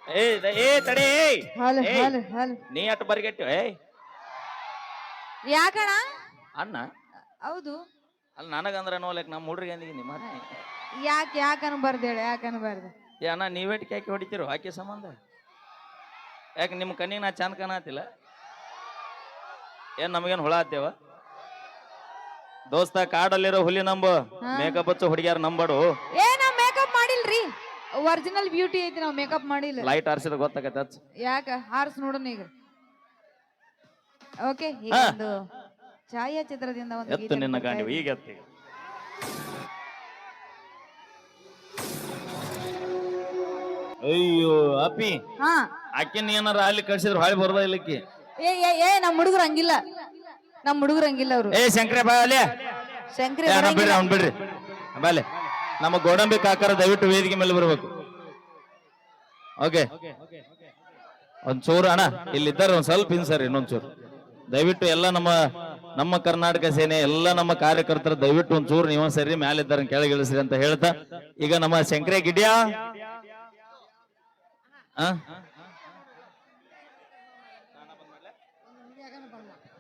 ಏ ಏ ತಡಿ ಹಲ್ ಏಯ್ ಹಲ್ ಹಲ್ ನೀ ಅಟ್ ಬರ್ಗೆಟ್ಟು ಏಯ್ ಯಾಕಣ ಅಣ್ಣ ಹೌದು ಅಲ್ಲಿ ನನಗಂದ್ರ ನೋಡ್ಲಕ್ ನಮ್ಮ ಹುಡ್ರಿಗೆ ಅಂದಿದ್ದೀನಿ ಮತ್ತೆ ಯಾಕೆ ಅನ್ಬಾರ್ದು ಹೇಳಿ ಯಾಕೆ ಅನ್ಬಾರ್ದು ಏ ಅಣ್ಣ ನೀವೇಟಿಗೆ ಯಾಕೆ ಹೊಡಿತೀರೋ ಆಕೆ ಸಂಬಂಧ ಯಾಕೆ ನಿಮ್ಮ ಕಣ್ಣಿಗೆ ನಾ ಚಂದ ಕಾಣತಿಲ್ಲ ಏನ್ ನಮಗೇನು ಹುಳ ಹತ್ತೇವ ದೋಸ್ತ ಕಾಡಲ್ಲಿರೋ ಹುಲಿ ನಂಬು ಹಾ. ಮೇಕಪ್ ಹಚ್ಚು ಹುಡುಗಿಯಾರ ನಂಬಡು ಏ ನಾವ್ ಮೇಕಪ್ ಮಾಡಿಲ್ರಿ ಒರಿಜಿನಲ್ ಬ್ಯೂಟಿ ಐತಿ ನಾವ್ ಮೇಕಪ್ ಮಾಡಿಲ್ಲ ಲೈಟ್ ಆರ್ಸಿದ ಗೊತ್ತಾಗತ್ತೆ ಹಚ್ಚ ಯಾಕ ಹಾರ್ಸ್ ನೋಡೋಣ ಈಗ ಓಕೆ ಈಗ ಹಾ. ಒಂದು ಛಾಯಾಚಿತ್ರದಿಂದ ಒಂದು ಎತ್ತು ಗೀತೆಯನ್ನು ನಿನ್ನ ಕೊಡ್ತಾ ಗಾಂಡಿ ಇದ್ದೀನಿ. ಈಗ ಎತ್ತಿ ಅಯ್ಯೋ ಅಪ್ಪಿ ಹಾ ಆಕಿನ ಏನಾರ ಅಲ್ಲಿ ಕಳ್ಸಿದ್ರು ಹಾಳಿ ಬರ್ದ ಇಲ್ಲಕ್ಕಿ ಏ ನಮ್ಮ ಹುಡುಗರು ಹಂಗಿಲ್ಲ ನಮ್ಮ ಹುಡುಗರು ಹಂಗಿಲ್ಲ ಅವರು ಏ ಶಂಕರ ಬಾ ಅಲ್ಲೇ ಶಂಕರಿ ಬಿಡ್ರಿ ಬರಂಗಿಲ್ಲ ಅವ್ನ್ ಬಿಡ್ರಿ ಬಾಲೆ ನಮ್ಮ ಗೋಡಂಬಿ ಕಾಕರ ದಯವಿಟ್ಟು ವೇದಿಕೆ ಮೇಲೆ ಬರ್ಬೇಕು ಓಕೆ ಒಂದ್ ಚೂರು ಅಣ್ಣ ಇಲ್ಲಿದ್ದಾರೆ ಒಂದ್ ಸ್ವಲ್ಪ ಇನ್ಸರಿ ಇನ್ನೊಂದ್ ಚೂರು ದಯವಿಟ್ಟು ಎಲ್ಲ ನಮ್ಮ ಕರ್ನಾಟಕ ಸೇನೆ ಎಲ್ಲ ನಮ್ಮ ಕಾರ್ಯಕರ್ತರು ದಯವಿಟ್ಟು ಒಂದ್ ಚೂರು ನೀವು ಸರಿ ಮ್ಯಾಲಿದ್ದಾರ ಕೆಳಗಿಳಿಸ್ರಿ ಅಂತ ಹೇಳ್ತಾ ಈಗ ನಮ್ಮ ಶಂಕರೇ ಗಿಡ್ಯಾ ಆ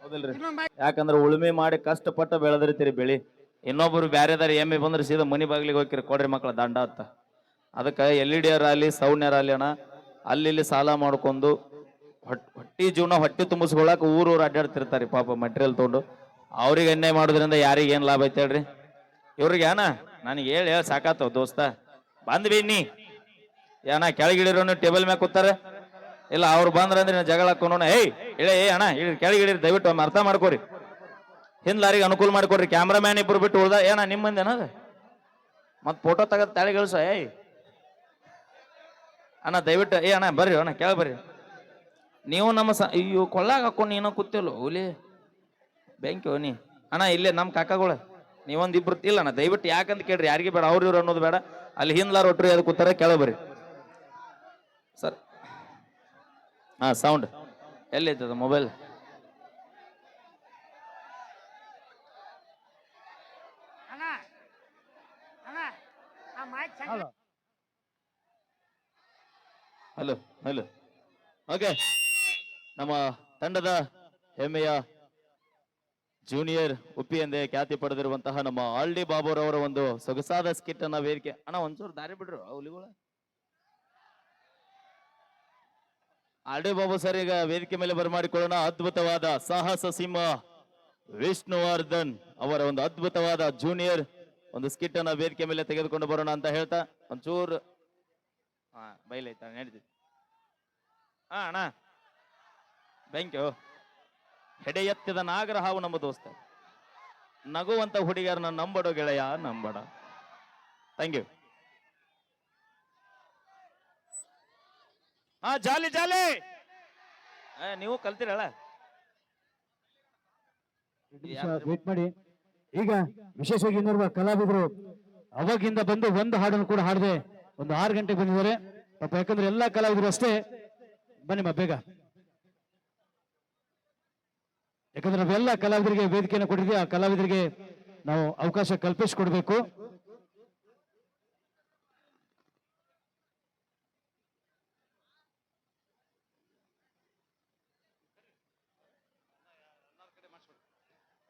ಹೌದಿಲ್ರಿ ಯಾಕಂದ್ರೆ ಉಳುಮೆ ಮಾಡಿ ಕಷ್ಟಪಟ್ಟ ಬೆಳೆದಿರ್ತೀರಿ ಬೆಳಿ ಇನ್ನೊಬ್ರು ಬ್ಯಾರೆದಾರ ಎಮ್ಮೆ ಬಂದ್ರೆ ಸೀದಾ ಮನಿ ಬಾಗ್ಲಿಗೆ ಹೋಗಿರಿ ಕೊಡ್ರಿ ಮಕ್ಕಳ ದಂಡ ಅಂತ ಅದಕ್ಕೆ ಎಲ್ ಇ ಡಿ ಅಲ್ಲಿ ಸೌಣ್ಯರ ಅಲ್ಲಿ ಅಣ್ಣ ಅಲ್ಲಿ ಇಲ್ಲಿ ಸಾಲ ಮಾಡ್ಕೊಂಡು ಹೊಟ್ಟಿ ಜೀವನ ಹೊಟ್ಟಿ ತುಂಬಿಸ್ಕೊಳಕ್ ಊರೂರು ಅಡ್ಡಾಡ್ತಿರ್ತಾರೆ ಪಾಪ ಮಟೀರಿಯಲ್ ತಗೊಂಡು ಅವ್ರಿಗೆ ಅನ್ಯಾಯ ಮಾಡೋದ್ರಿಂದ ಯಾರಿಗೆ ಏನ್ ಲಾಭ ಐತೆ ಹೇಳ್ರಿ ಇವ್ರಿಗೆ ಅಣ್ಣ ನನಗೆ ಹೇಳಿ ಸಾಕಾತವ್ ದೋಸ್ತ ಬಂದ್ವಿ ನೀ ಏನ ಕೆಳಗಿಳಿರೋನು ಟೇಬಲ್ ಮ್ಯಾಗ ಕೂತಾರ ಇಲ್ಲ ಅವ್ರು ಬಂದ್ರ ಅಂದ್ರೆ ಜಗಳ ಹಾಕೋಣ ಏಯ್ ಇಳೆ ಏ ಅಣ್ಣ ಕೆಳಗಿಳಿರಿ ದಯವಿಟ್ಟು ಒಮ್ಮೆ ಅರ್ಥ ಮಾಡ್ಕೋರಿ ಹಿಂದ್ ಲಾರಿಗೆ ಅನುಕೂಲ ಮಾಡ್ಕೊಡ್ರಿ ಕ್ಯಾಮ್ರಾಮ್ಯಾನ್ ಇಬ್ರು ಬಿಟ್ಟು ಉಳ್ದ ಏನ ನಿಮ್ಮ ಮಂದಿ ಏನದ ಮತ್ ಫೋಟೋ ತೆಗದ್ ತೆಳಗಿಳಿಸ ಏಯ್ ಅಣ್ಣ ದಯವಿಟ್ಟು ಏ ಅಣ್ಣ ಬರ್ರಿ ಅಣ್ಣ ಕೇಳ ಬರ್ರಿ ನೀವು ನಮ್ಮ ಅಯ್ಯೋ ಕೊಳ್ಳಾಗ ಹಾಕೊಂಡು ನೀನೋ ಕೂತಿಲ್ಲ ಹುಲಿ ಬೆಂಕಿ ನೀ ಅಣ್ಣ ಇಲ್ಲೇ ನಮ್ಮ ಕಾಕಾಗಳು ನೀವೊಂದ್ ಇಬ್ರು ಇಲ್ಲ ಅಣ್ಣ ದಯವಿಟ್ಟು ಯಾಕಂತ ಕೇಳ್ರಿ ಯಾರಿಗೆ ಬೇಡ ಅವ್ರ ಇವ್ರು ಅನ್ನೋದು ಬೇಡ ಅಲ್ಲಿ ಹಿಂದ್ಲಾರ ಒಟ್ರಿ ಅದು ಕೂತಾರ ಕೆಳ ಬರ್ರಿ ಸರ್ ಹಾ ಸೌಂಡ್ ಎಲ್ಲೈತದ ಮೊಬೈಲ್ ಹಲೋ ಹಲೋ ಓಕೆ ನಮ್ಮ ತಂಡದ ಹೆಮ್ಮೆಯ ಜೂನಿಯರ್ ಉಪ್ಪಿ ಎಂದೇ ಖ್ಯಾತಿ ಪಡೆದಿರುವಂತಹ ನಮ್ಮ ಆಲ್ಡಿ ಬಾಬುರವರ ಒಂದು ಸೊಗಸಾದ ಸ್ಕಿಟ್ ಅನ್ನ ವೇದಿಕೆ ಅಣ್ಣ ಒಂಚೂರು ದಾರಿ ಬಿಡ್ರು ಹುಲಿಗಳ ಆಲ್ಡಿ ಬಾಬು ಸರ್ ಈಗ ವೇದಿಕೆ ಮೇಲೆ ಬರಮಾಡಿಕೊಳ್ಳೋಣ ಅದ್ಭುತವಾದ ಸಾಹಸ ಸಿಂಹ ವಿಷ್ಣುವರ್ಧನ್ ಅವರ ಒಂದು ಅದ್ಭುತವಾದ ಜೂನಿಯರ್ ಒಂದು ಸ್ಕಿಟ್ ಅನ್ನ ವೇದಿಕೆ ಮೇಲೆ ತೆಗೆದುಕೊಂಡು ಬರೋಣ ಅಂತ ಹೇಳ್ತಾ ಒಂಚೂರು ಹಾ ಬೈಲೈತ ನಡೀತಿ ಹಾ ಅಣ್ಣ ಥ್ಯಾಂಕ್ ಯು ಹೆಡೆ ಎತ್ತಿದ ನಾಗರ ಹಾವು ನಮ್ಮ ದೋಸ್ತ ನಗುವಂತ ಹುಡುಗಿಯರನ್ನ ನಂಬಡೋ ಗೆಳೆಯ ನಂಬಡ ಥ್ಯಾಂಕ್ ಯು ಹಾ ಜಾಲಿ ಜಾಲಿ ನೀವು ಕಲ್ತಿರಲ್ಲ ವೇಟ್ ಮಾಡಿ ಈಗ ವಿಶೇಷವಾಗಿ ಇನ್ನೋರ್ವ ಕಲಾವಿದರು ಅವಾಗಿಂದ ಬಂದು ಒಂದು ಹಾಡನ್ನು ಕೂಡ ಹಾಡದೆ ಒಂದು 6 ಗಂಟೆಗೆ ಬಂದಿದ್ದಾರೆ ಪಾಪ ಯಾಕಂದ್ರೆ ಎಲ್ಲಾ ಕಲಾವಿದರು ಅಷ್ಟೇ ಬನ್ನಿಮ್ಮ ಬೇಗ ಯಾಕಂದ್ರೆ ನಾವೆಲ್ಲ ಕಲಾವಿದರಿಗೆ ವೇದಿಕೆಯನ್ನು ಕೊಟ್ಟಿದ್ದೀವಿ ಆ ಕಲಾವಿದರಿಗೆ ನಾವು ಅವಕಾಶ ಕಲ್ಪಿಸಿಕೊಡ್ಬೇಕು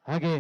ಹಾಗೆ